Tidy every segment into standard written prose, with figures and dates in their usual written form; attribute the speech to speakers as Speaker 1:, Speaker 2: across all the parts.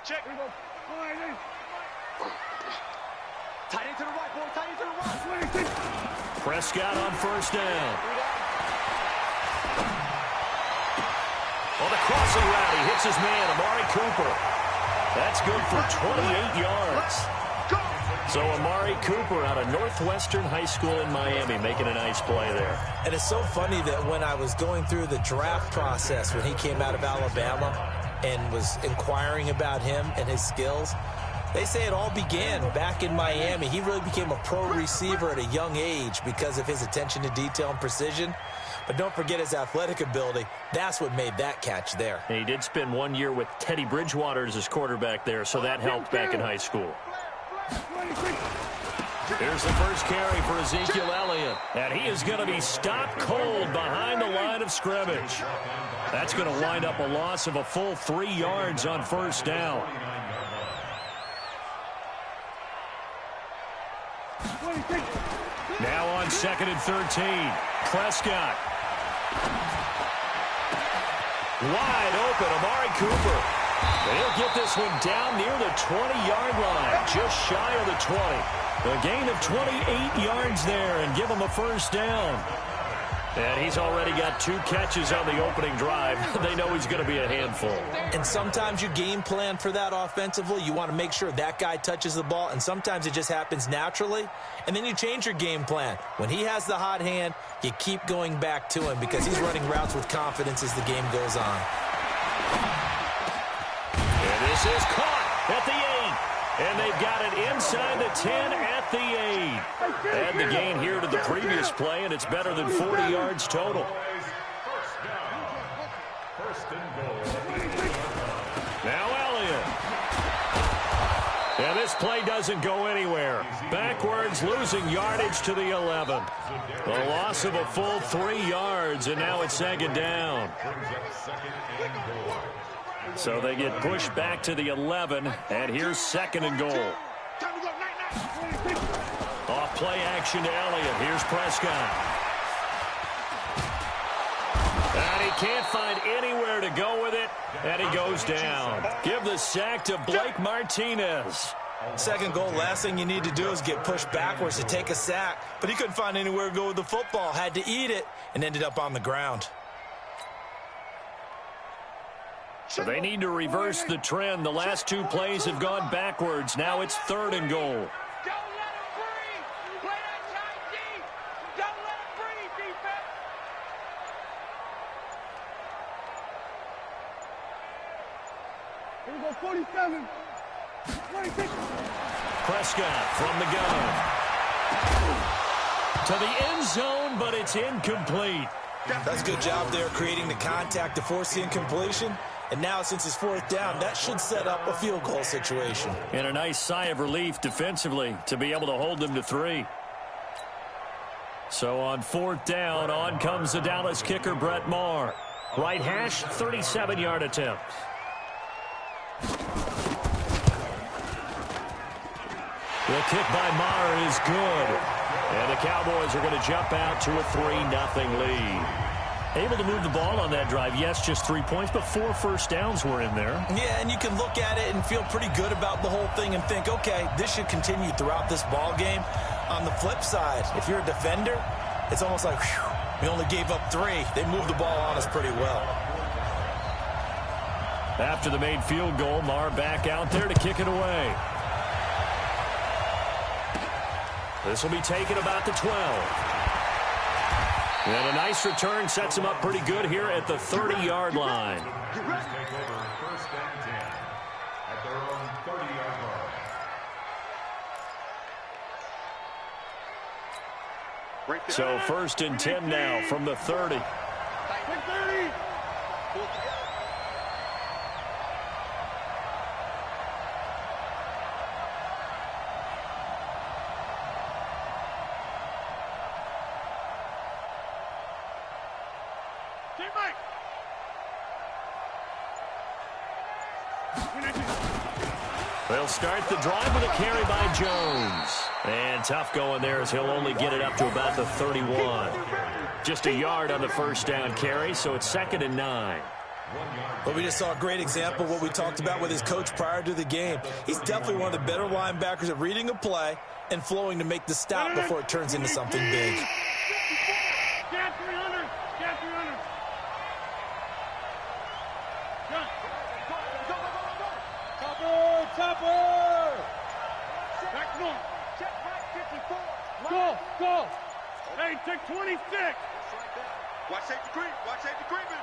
Speaker 1: Check. Tight end to the right, boy. Tight end to the right.
Speaker 2: Prescott on first down. On the crossing route, he hits his man, Amari Cooper. That's good for 28 yards. So Amari Cooper out of Northwestern High School in Miami making a nice play there.
Speaker 3: And it's so funny that when I was going through the draft process when he came out of Alabama and was inquiring about him and his skills, they say it all began back in Miami. He really became a pro receiver at a young age because of his attention to detail and precision. But don't forget his athletic ability. That's what made that catch there.
Speaker 2: And he did spend 1 year with Teddy Bridgewater as his quarterback there, so that helped back in high school. Here's the first carry for Ezekiel Elliott. And he is going to be stopped cold behind the line of scrimmage. That's going to wind up a loss of a full 3 yards on first down. Now on 2nd and 13. Prescott. Wide open, Amari Cooper. He'll get this one down near the 20-yard line, just shy of the 20. A gain of 28 yards there and give him a first down. And he's already got 2 catches on the opening drive. They know he's going to be a handful.
Speaker 3: And sometimes you game plan for that offensively. You want to make sure that guy touches the ball, and sometimes it just happens naturally. And then you change your game plan. When he has the hot hand, you keep going back to him because he's running routes with confidence as the game goes on.
Speaker 2: And this is caught at the 8. And they've got it inside the 10 at the 8. And the gain here to the previous play, and it's better than 40 yards total. Now Elliott. And this play doesn't go anywhere. Backwards, losing yardage to the 11. A loss of a full 3 yards, and now it's 2nd down. So they get pushed back to the 11, and here's 2nd and goal. Off play action to Elliott. Here's Prescott. And he can't find anywhere to go with it, and he goes down. Give the sack to Blake Martinez.
Speaker 3: 2nd goal, last thing you need to do is get pushed backwards to take a sack. But he couldn't find anywhere to go with the football, had to eat it, and ended up on the ground.
Speaker 2: So they need to reverse the trend. The last 2 plays have gone backwards. Now it's 3rd and goal.
Speaker 1: Here we go, 47. 26.
Speaker 2: Prescott from the gun. To the end zone, but it's incomplete.
Speaker 3: That's a good job there creating the contact to force the incompletion. And now, since it's 4th down, that should set up a field goal situation.
Speaker 2: And a nice sigh of relief defensively to be able to hold them to 3. So on 4th down, on comes the Dallas kicker, Brett Maher. Right hash, 37-yard attempt. The kick by Maher is good. And the Cowboys are going to jump out to a 3-0 lead. Able to move the ball on that drive. Yes, just 3 points, but 4 first downs were in there.
Speaker 3: Yeah, and you can look at it and feel pretty good about the whole thing and think, okay, this should continue throughout this ball game. On the flip side, if you're a defender, it's almost like, whew, we only gave up 3. They moved the ball on us pretty well.
Speaker 2: After the made field goal, Maher back out there to kick it away. This will be taken about the 12. And a nice return sets him up pretty good here at the 30-yard line. So 1st and 10 now from the 30. They'll start the drive with a carry by Jones. And tough going there as he'll only get it up to about the 31. Just a yard on the first down carry, so it's 2nd and 9.
Speaker 3: But we just saw a great example of what we talked about with his coach prior to the game. He's definitely one of the better linebackers at reading a play and flowing to make the stop before it turns into something big.
Speaker 4: Get 300. Get 300. Topper. Topper. Back north.
Speaker 1: Check back 54.
Speaker 4: Go. Hey, take 26.
Speaker 1: Watch safety creep. Watch safety creeping.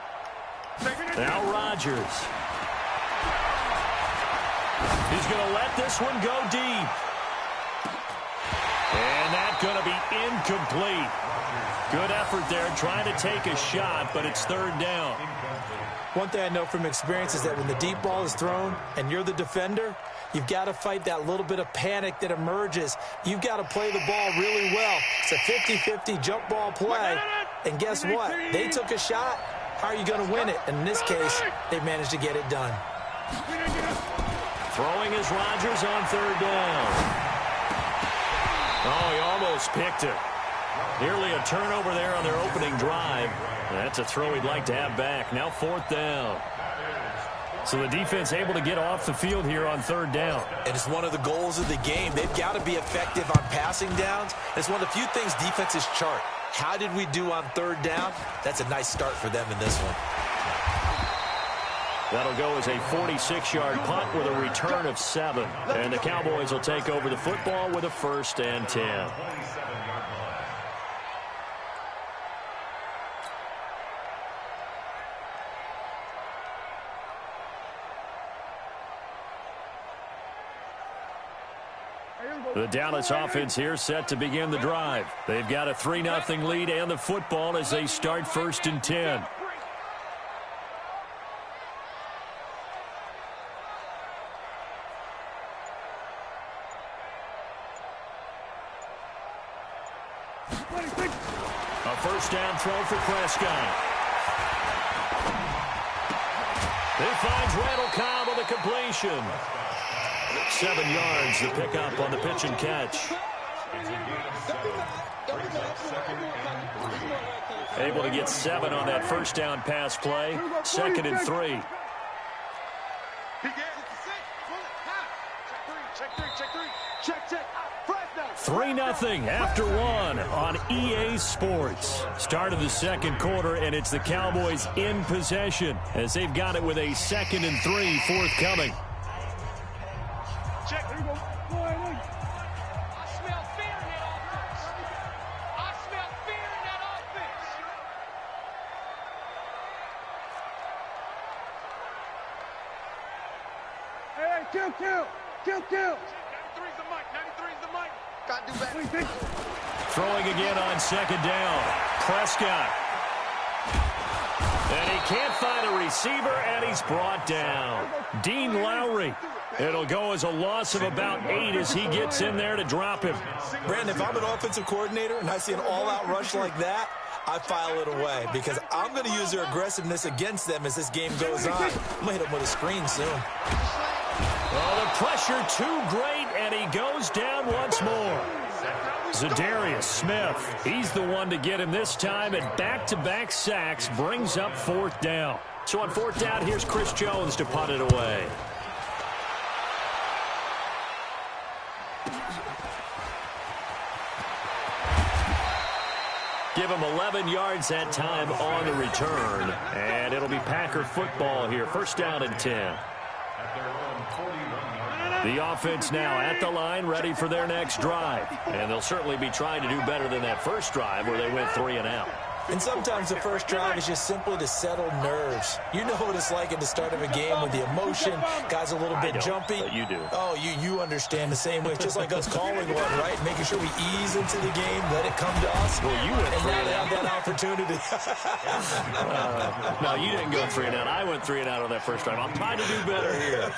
Speaker 2: Now Rodgers. He's going to let this one go deep. And that's going to be incomplete. Good effort there trying to take a shot, but it's third down.
Speaker 3: One thing I know from experience is that when the deep ball is thrown and you're the defender, you've got to fight that little bit of panic that emerges. You've got to play the ball really well. It's a 50-50 jump ball play. And guess what? They took a shot. How are you going to win it? And in this case, they managed to get it done.
Speaker 2: Throwing is Rodgers on third down. Oh, he almost picked it. Nearly a turnover there on their opening drive. That's a throw he'd like to have back. Now fourth down. So the defense able to get off the field here on third down.
Speaker 3: And it's one of the goals of the game. They've got to be effective on passing downs. It's one of the few things defenses chart. How did we do on third down? That's a nice start for them in this one.
Speaker 2: That'll go as a 46-yard punt with a return of 7. And the Cowboys will take over the football with a 1st and 10. The Dallas offense here set to begin the drive. They've got a 3-0 lead and the football as they start 1st and 10. A first down throw for Prescott. He finds Randall Cobb with a completion. 7 yards, the pickup on the pitch and catch. Able to get 7 on that first down pass play. 2nd and 3.
Speaker 1: Check.
Speaker 2: 3-0 after 1 on EA Sports. Start of the second quarter, and it's the Cowboys in possession as they've got it with a 2nd and 3 forthcoming.
Speaker 4: Check. There you go. Go ahead.
Speaker 1: I smell fear in that offense. I smell fear in that offense.
Speaker 4: Hey, kill.
Speaker 1: 93's the mic. 93's the mic. Got to do better.
Speaker 2: Throwing again on 2nd down. Prescott. And he can't find a receiver, and he's brought down. Dean Lowry. It'll go as a loss of about 8 as he gets in there to drop him.
Speaker 3: Brandon, if I'm an offensive coordinator and I see an all-out rush like that, I file it away because I'm going to use their aggressiveness against them as this game goes on. I'm going to hit them with a screen soon.
Speaker 2: Oh, the pressure too great, and he goes down once more. Zadarius Smith, he's the one to get him this time, and back-to-back sacks brings up 4th down. So on 4th down, here's Chris Jones to punt it away. Give him 11 yards that time on the return. And it'll be Packer football here. 1st down and 10. The offense now at the line, ready for their next drive. And they'll certainly be trying to do better than that first drive where they went 3 and out.
Speaker 3: And sometimes the first drive is just simply to settle nerves. You know what it's like at the start of a game with the emotion. Guys a little bit jumpy.
Speaker 2: But you do.
Speaker 3: Oh, you understand the same way. It's just like us calling one, right? Making sure we ease into the game, let it come to us.
Speaker 2: Well, you went 3
Speaker 3: and
Speaker 2: and out.
Speaker 3: Have that opportunity.
Speaker 2: No, you didn't go 3 and out. I went 3 and out on that first drive. I'm trying to do better here.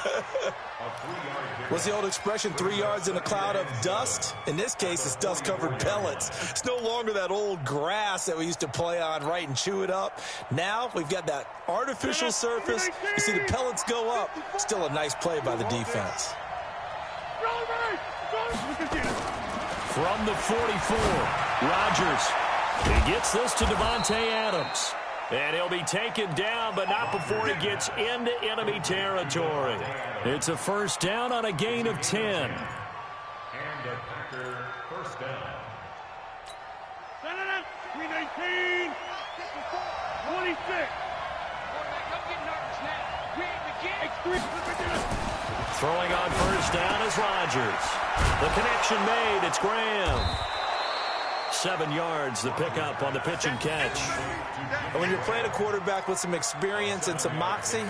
Speaker 3: What's the old expression, 3 yards in a cloud of dust? In this case, it's dust-covered pellets. It's no longer that old grass that we used to play on, right, and chew it up. Now we've got that artificial surface. You see the pellets go up. Still a nice play by the defense.
Speaker 2: From the 44, Rodgers. He gets this to Devontae Adams. And he'll be taken down, but not before he gets into enemy territory. It's a first down on a gain of 10.
Speaker 5: And a Packer first down.
Speaker 4: Set it up. 319. 26.
Speaker 1: Don't get nervous now. We ain't beginning.
Speaker 2: Throwing on first down is Rodgers. The connection made. It's Graham. 7 yards, the pickup on the pitch and catch.
Speaker 3: And when you're playing a quarterback with some experience and some moxie,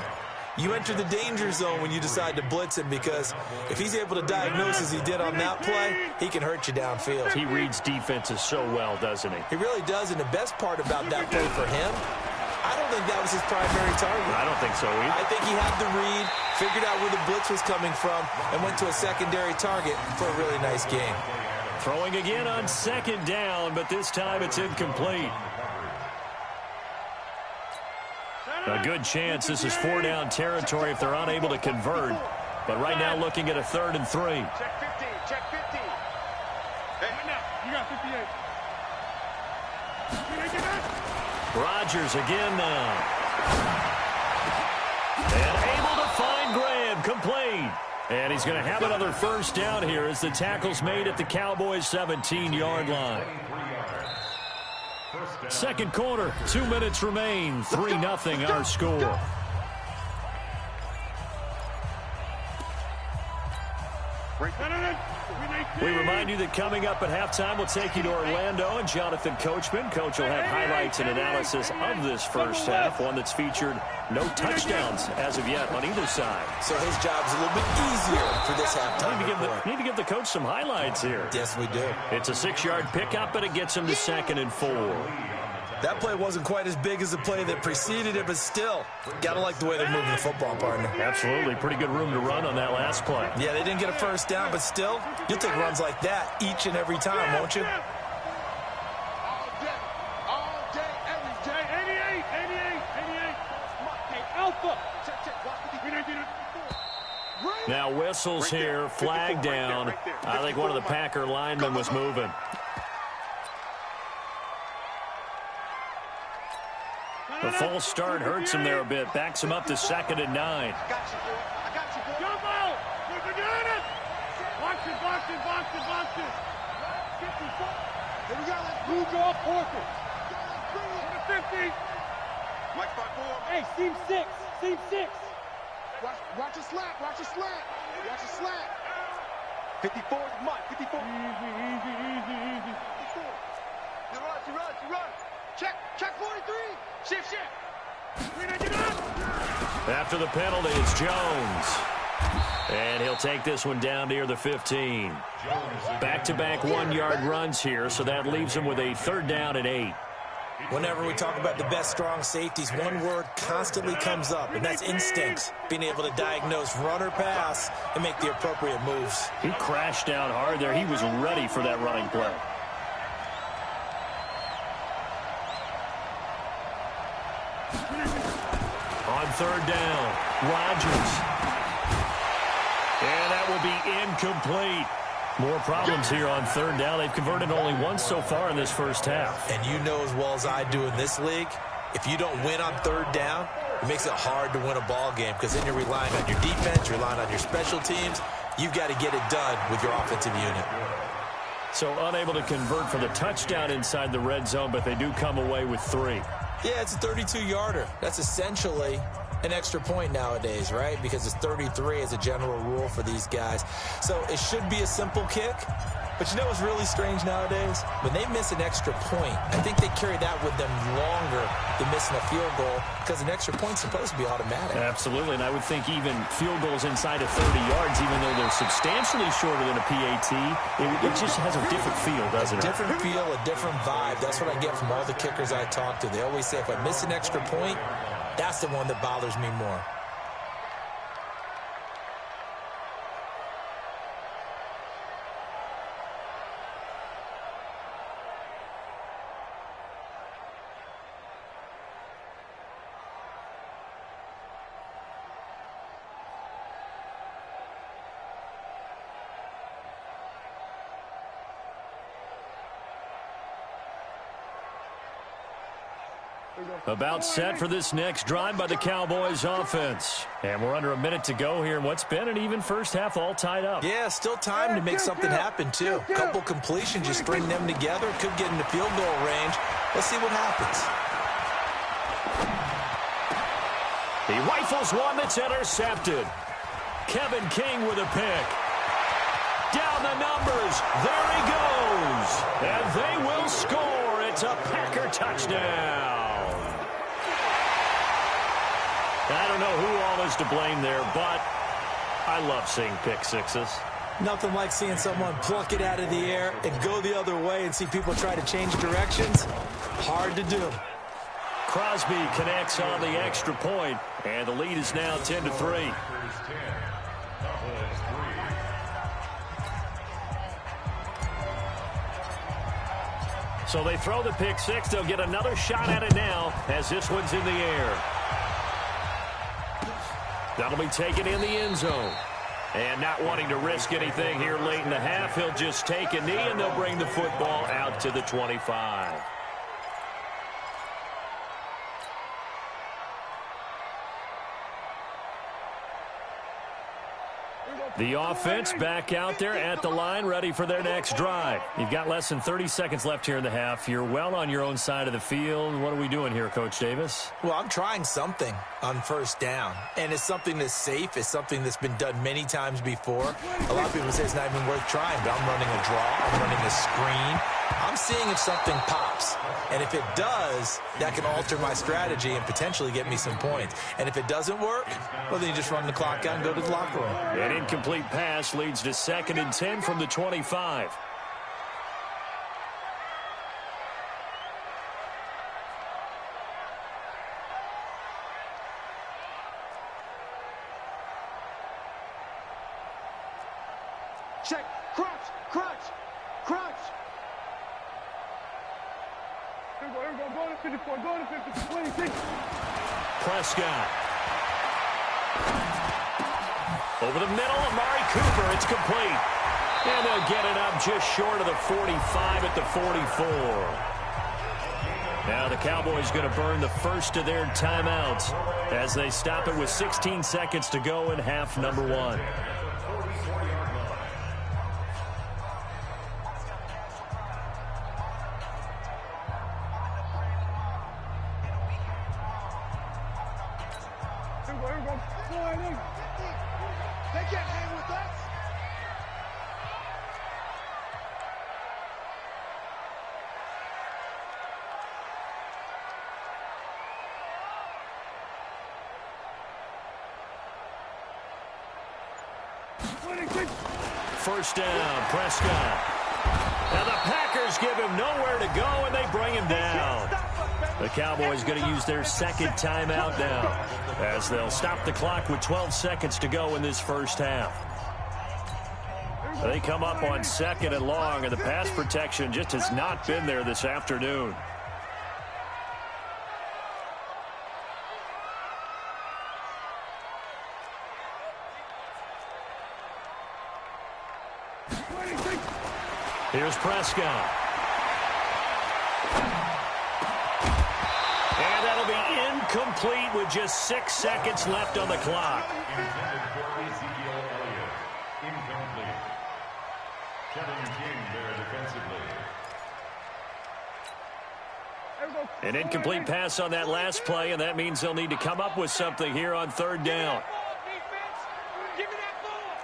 Speaker 3: you enter the danger zone when you decide to blitz him, because if he's able to diagnose as he did on that play, he can hurt you downfield.
Speaker 2: He reads defenses so well, doesn't he?
Speaker 3: He really does, and the best part about that play for him, I don't think that was his primary target.
Speaker 2: I don't think so either.
Speaker 3: I think he had the read, figured out where the blitz was coming from, and went to a secondary target for a really nice game.
Speaker 2: Throwing again on second down, but this time it's incomplete. A good chance this is 4-down territory if they're unable to convert. But right now looking at a 3rd and 3.
Speaker 4: Check 15. Check 15. Hey, now. You got 58.
Speaker 2: Rodgers again now. And able to find Graham, complete. And he's going to have another first down here as the tackle's made at the Cowboys' 17-yard line. Second quarter, 2 minutes remain. 3-0 our score. We remind you that coming up at halftime, we'll take you to Orlando and Jonathan Coachman. Coach will have highlights and analysis of this first half, one that's featured no touchdowns as of yet on either side.
Speaker 3: So his job's a little bit easier for this halftime.
Speaker 2: Need to give the coach some highlights here.
Speaker 3: Yes, we do.
Speaker 2: It's a 6-yard pickup, but it gets him to 2nd and 4.
Speaker 3: That play wasn't quite as big as the play that preceded it, but still, gotta like the way they're moving the football, partner.
Speaker 2: Absolutely. Pretty good room to run on that last play.
Speaker 3: Yeah, they didn't get a first down, but still, you'll take runs like that each and every time, won't you?
Speaker 4: All day, every day. 88. Hey, Alpha. Check.
Speaker 2: Now whistles here, flag down. I think one of the Packer linemen was moving. The false start hurts him there a bit. Backs him up to 2nd and 9.
Speaker 4: I got you. Jump out. We're doing it. Box it. Here we go. Blue draw, Porter. 50. Mike 5-4. Hey, seam 6. Watch a slap. 54 is Mike. 54. Easy. 54. You run. Check 43. Shift.
Speaker 2: After the penalty, it's Jones. And he'll take this one down near the 15. Back-to-back 1-yard runs here, so that leaves him with a 3rd down and 8.
Speaker 3: Whenever we talk about the best strong safeties, one word constantly comes up, and that's instincts. Being able to diagnose run or pass and make the appropriate moves.
Speaker 2: He crashed down hard there. He was ready for that running play. On 3rd down, Rodgers. And that will be incomplete. More problems here on 3rd down. They've converted only once so far in this first half.
Speaker 3: And you know as well as I do in this league, if you don't win on 3rd down, it makes it hard to win a ball game, because then you're relying on your defense, you're relying on your special teams. You've got to get it done with your offensive unit.
Speaker 2: So unable to convert for the touchdown inside the red zone, but they do come away with 3.
Speaker 3: Yeah, it's a 32-yarder. That's essentially an extra point nowadays, right? Because it's 33 as a general rule for these guys. So it should be a simple kick. But you know what's really strange nowadays? When they miss an extra point, I think they carry that with them longer than missing a field goal, because an extra point's supposed to be automatic.
Speaker 2: Absolutely, and I would think even field goals inside of 30 yards, even though they're substantially shorter than a PAT, it just has a different feel, doesn't it?
Speaker 3: A different feel, a different vibe. That's what I get from all the kickers I talk to. They always say, if I miss an extra point, that's the one that bothers me more.
Speaker 2: About set for this next drive by the Cowboys offense. And we're under a minute to go here in what's been an even first half, all tied up.
Speaker 3: Yeah, still time to make something happen, too. A couple completions, you string them together, could get into field goal range. Let's see what happens.
Speaker 2: He rifles one that's intercepted. Kevin King with a pick. Down the numbers. There he goes. And they will score. It's a Packer touchdown. I don't know who all is to blame there, but I love seeing pick sixes.
Speaker 3: Nothing like seeing someone pluck it out of the air and go the other way and see people try to change directions. Hard to do.
Speaker 2: Crosby connects on the extra point, and the lead is now 10-3. So they throw the pick six. They'll get another shot at it now as this one's in the air. That'll be taken in the end zone. And not wanting to risk anything here late in the half, he'll just take a knee, and they'll bring the football out to the 25. The offense back out there at the line, ready for their next drive. You've got less than 30 seconds left here in the half. You're well on your own side of the field. What are we doing here, Coach Davis?
Speaker 3: Well, I'm trying something on first down, and it's something that's safe. It's something that's been done many times before. A lot of people say it's not even worth trying, but I'm running a draw. I'm running a screen. I'm seeing if something pops. And if it does, that can alter my strategy and potentially get me some points. And if it doesn't work, well, then you just run the clock out and go to the locker room.
Speaker 2: An incomplete pass leads to 2nd and 10 from the 25.
Speaker 4: Check. Crunch. Crunch. Crunch. Here we go. Go to 54. Go to 50. 26.
Speaker 2: Prescott. Over the middle, Amari Cooper. It's complete. And they'll get it up just short of the 45 at the 44. Now the Cowboys going to burn the first of their timeouts as they stop it with 16 seconds to go in half number 1.
Speaker 4: They can't hang with us.
Speaker 2: First down, Prescott. And the Packers give him nowhere to go, and they bring him down. The Cowboys going to use their second timeout now as they'll stop the clock with 12 seconds to go in this first half. They come up on 2nd and long, and the pass protection just has not been there this afternoon. Here's Prescott. And that'll be incomplete with just 6 seconds left on the clock.
Speaker 5: Intended for Ezekiel Elliott. Incomplete. Kevin King there defensively.
Speaker 2: An incomplete pass on that last play, and that means they'll need to come up with something here on 3rd down.
Speaker 1: Give me that ball.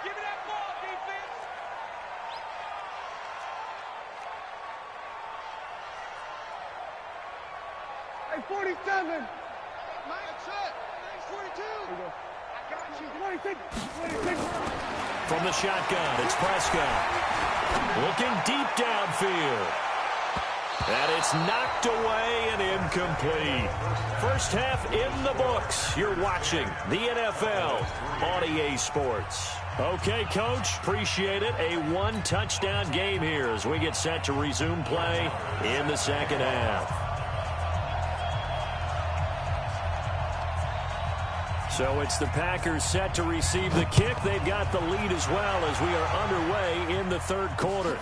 Speaker 1: Give me that ball, defense.
Speaker 4: Hey, 47. That's it. 42. I got you. 26. 26.
Speaker 2: From the shotgun, it's Prescott. Looking deep downfield. And it's knocked away and incomplete. First half in the books. You're watching the NFL on EA Sports. Okay, Coach, appreciate it. A 1-touchdown game here as we get set to resume play in the second half. So it's the Packers set to receive the kick. They've got the lead as well as we are underway in the 3rd quarter.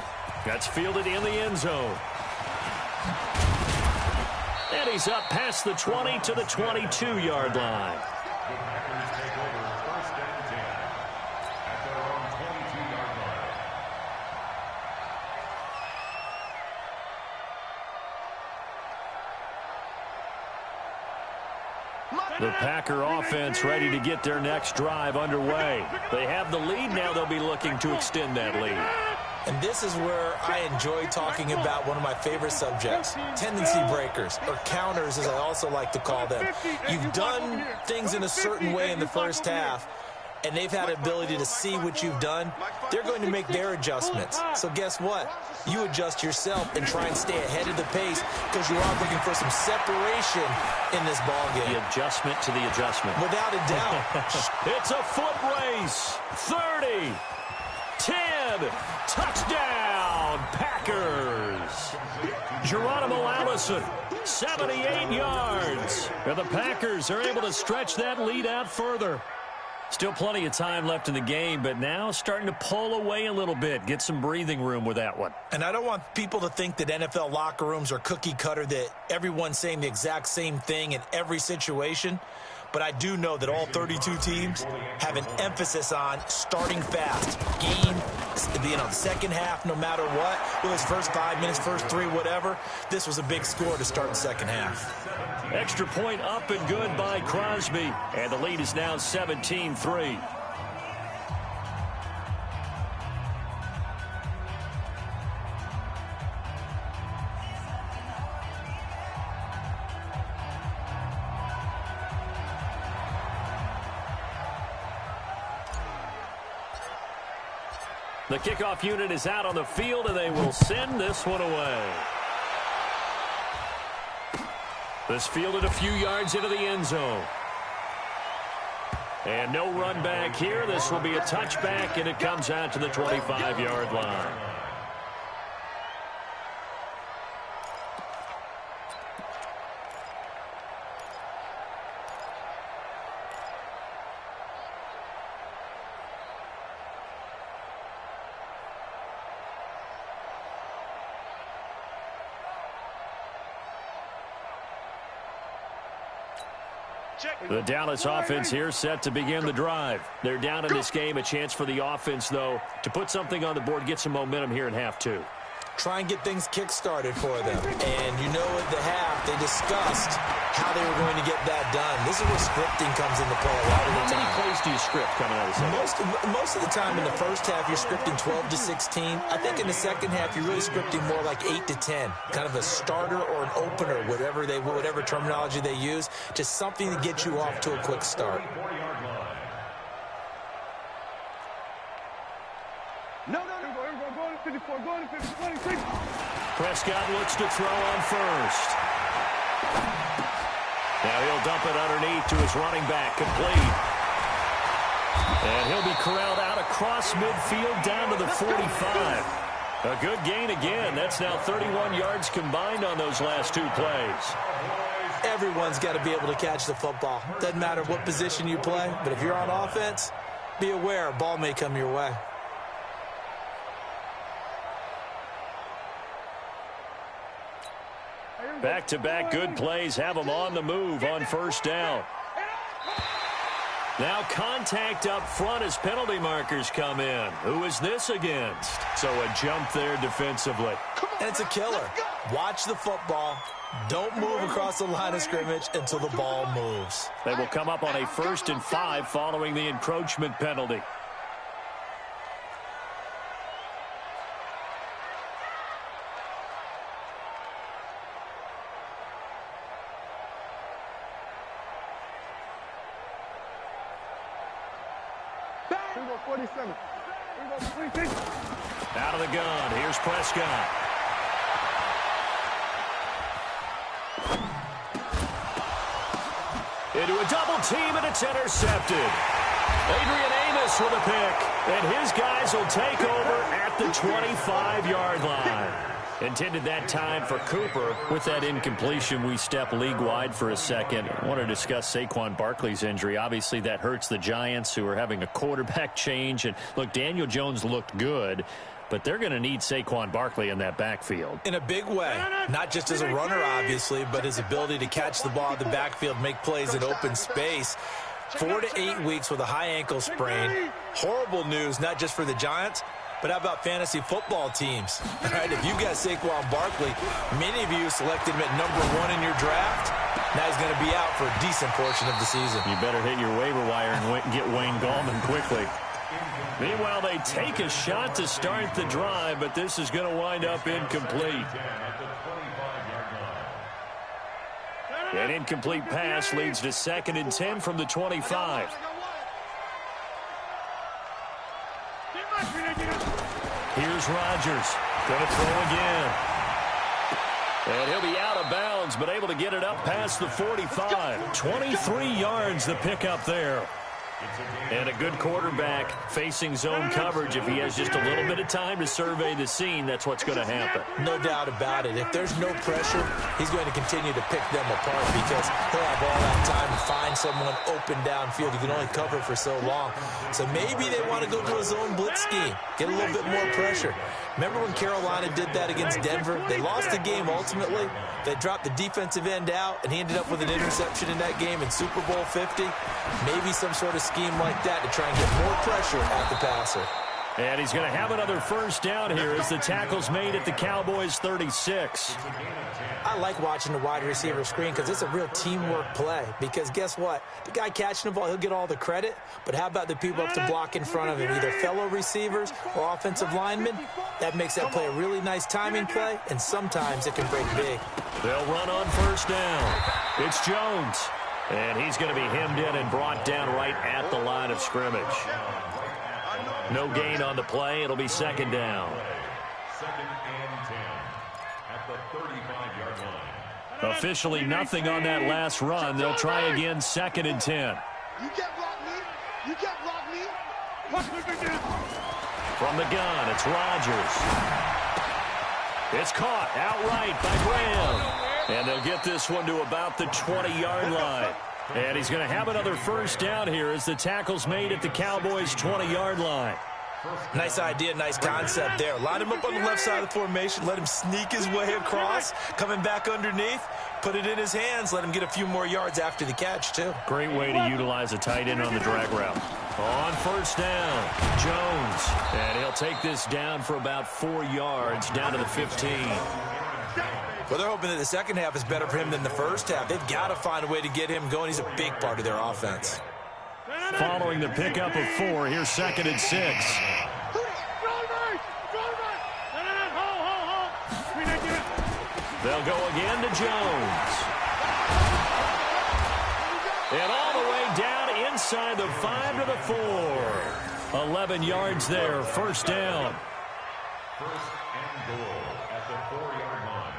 Speaker 2: That's fielded in the end zone. And he's up past the 20 to the 22-yard line.
Speaker 5: The Packers take over 1st and 10 at their own 22-yard line.
Speaker 2: The Packer offense ready to get their next drive underway. They have the lead. Now they'll be looking to extend that lead.
Speaker 3: And this is where I enjoy talking about one of my favorite subjects, tendency breakers, or counters as I also like to call them. You've done things in a certain way in the first half, and they've had the ability to see what you've done. They're going to make their adjustments. So guess what? You adjust yourself and try and stay ahead of the pace because you are looking for some separation in this ball game.
Speaker 2: The adjustment to the adjustment.
Speaker 3: Without a doubt.
Speaker 2: It's a foot race. 30. 10, touchdown, Packers. Geronimo Allison, 78 yards. And the Packers are able to stretch that lead out further. Still plenty of time left in the game, but now starting to pull away a little bit. Get some breathing room with that one.
Speaker 3: And I don't want people to think that NFL locker rooms are cookie cutter, that everyone's saying the exact same thing in every situation. But I do know that all 32 teams have an emphasis on starting fast. Game, the second half, no matter what. Whether it's first 5 minutes, first 3, whatever. This was a big score to start the second half.
Speaker 2: Extra point up and good by Crosby. And the lead is now 17-3. The kickoff unit is out on the field, and they will send this one away. This fielded a few yards into the end zone. And no run back here. This will be a touchback, and it comes out to the 25-yard line. The Dallas offense here set to begin the drive. They're down in this game. A chance for the offense, though, to put something on the board, get some momentum here in half two.
Speaker 3: Try and get things kick-started for them. And you know at the half, they discussed how they were going to get that done. This is where scripting comes into play a lot of the time.
Speaker 2: How many plays do you script coming out of the second?
Speaker 3: Most of the time in the first half, you're scripting 12 to 16. I think in the second half, you're really scripting more like 8 to 10. Kind of a starter or an opener, whatever terminology they use. Just something to get you off to a quick start.
Speaker 2: Prescott looks to throw on first. Now he'll dump it underneath to his running back, complete. And he'll be corralled out across midfield down to the 45. A good gain again. That's now 31 yards combined on those last two plays.
Speaker 3: Everyone's got to be able to catch the football. Doesn't matter what position you play, but if you're on offense, be aware a ball may come your way.
Speaker 2: Back-to-back good plays have them on the move on first down. Now contact up front as penalty markers come in. Who is this against? So a jump there defensively.
Speaker 3: And it's a killer. Watch the football. Don't move across the line of scrimmage until the ball moves.
Speaker 2: They will come up on a 1st and 5 following the encroachment penalty. Out of the gun. Here's Prescott. Into a double team, and it's intercepted. Adrian Amos with a pick, and his guys will take over at the 25-yard line. Intended that time for Cooper. With that incompletion, we step league-wide for a second. I want to discuss Saquon Barkley's injury. Obviously, that hurts the Giants, who are having a quarterback change. And, look, Daniel Jones looked good. but they're going to need Saquon Barkley in that backfield.
Speaker 3: In a big way, not just as a runner, obviously, but his ability to catch the ball in the backfield, make plays in open space. 4 to 8 weeks with a high ankle sprain. Horrible news, not just for the Giants, but how about fantasy football teams? All right, if you got Saquon Barkley, many of you selected him at #1 in your draft. Now he's going to be out for a decent portion of the season.
Speaker 2: You better hit your waiver wire and get Wayne Gallman quickly. Meanwhile, they take a shot to start the drive, but this is going to wind up incomplete. An incomplete pass leads to 2nd and 10 from the 25. Here's Rodgers. Going to throw again. And he'll be out of bounds, but able to get it up past the 45. 23 yards the pickup there. And a good quarterback facing zone coverage. If he has just a little bit of time to survey the scene, that's what's going to happen.
Speaker 3: No doubt about it. If there's no pressure, he's going to continue to pick them apart because he'll have all that time to find someone open downfield. You can only cover for so long. So maybe they want to go to a zone blitz scheme, get a little bit more pressure. Remember when Carolina did that against Denver? They lost the game ultimately. They dropped the defensive end out, and he ended up with an interception in that game in Super Bowl 50. Maybe some sort of scheme like that to try and get more pressure at the passer.
Speaker 2: And he's going to have another first down here as the tackle's made at the Cowboys' 36.
Speaker 3: I like watching the wide receiver screen because it's a real teamwork play. Because guess what? The guy catching the ball, he'll get all the credit. But how about the people up to block in front of him, either fellow receivers or offensive linemen? That makes that play a really nice timing play, and sometimes it can break big.
Speaker 2: They'll run on first down. It's Jones. And he's going to be hemmed in and brought down right at the line of scrimmage. No gain on the play. It'll be 2nd down.
Speaker 5: 2nd and 10 at the 35-yard line.
Speaker 2: Officially nothing on that last run. They'll try again 2nd and 10.
Speaker 4: You can't block me. You can't block me.
Speaker 2: From the gun, it's Rodgers. It's caught outright by Graham. And they'll get this one to about the 20-yard line. And he's going to have another first down here as the tackle's made at the Cowboys' 20-yard line.
Speaker 3: Nice idea, nice concept there. Line him up on the left side of the formation, let him sneak his way across, coming back underneath, put it in his hands, let him get a few more yards after the catch, too.
Speaker 2: Great way to utilize a tight end on the drag route. On first down, Jones. And he'll take this down for about 4 yards, down to the 15.
Speaker 3: Well, they're hoping that the second half is better for him than the first half. They've got to find a way to get him going. He's a big part of their offense.
Speaker 2: Following the pickup of 4, here's 2nd and 6. They'll go again to Jones. And all the way down inside the 5 to the 4. 11 yards there, first down.
Speaker 5: First and goal at the 4-yard line.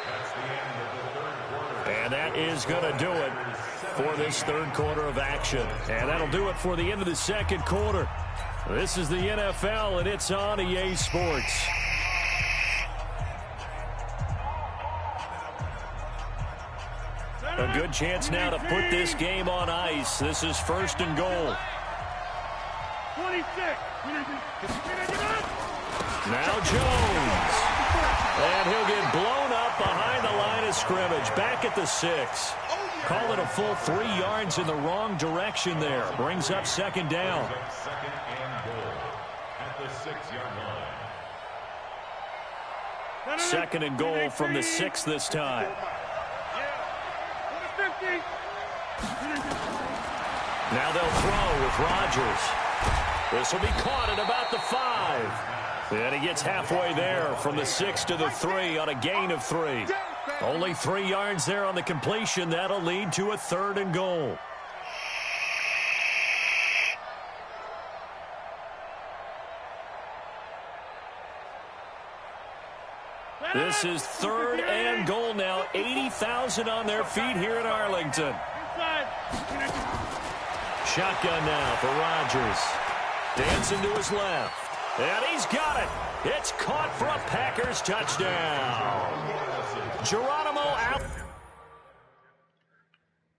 Speaker 5: That's the end of the third quarter.
Speaker 2: And that is going to do it for this third quarter of action. And that'll do it for the end of the second quarter. This is the NFL, and it's on EA Sports. A good chance now to put this game on ice. This is 1st and goal.
Speaker 4: 26.
Speaker 2: Now Jones. And he'll get blown up behind the line of scrimmage. Back at the 6. Call it a full 3 yards in the wrong direction there. Brings up 2nd down.
Speaker 5: 2nd and goal at the 6-yard line.
Speaker 2: 2nd and goal from the 6 this time. Now they'll throw with Rodgers. This will be caught at about the 5. And he gets halfway there from the 6 to the 3 on a gain of 3. Only 3 yards there on the completion. That'll lead to a 3rd and goal. This is 3rd and goal now. 80,000 on their feet here in Arlington. Shotgun now for Rodgers. Dancing to his left. And he's got it. It's caught for a Packers touchdown. Geronimo out.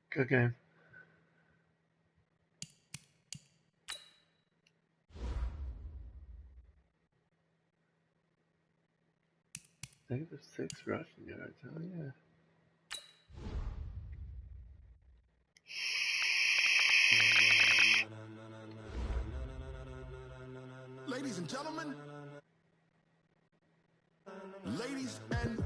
Speaker 6: Good game. -6 rushing yards. Oh yeah.
Speaker 7: Ladies and gentlemen, ladies and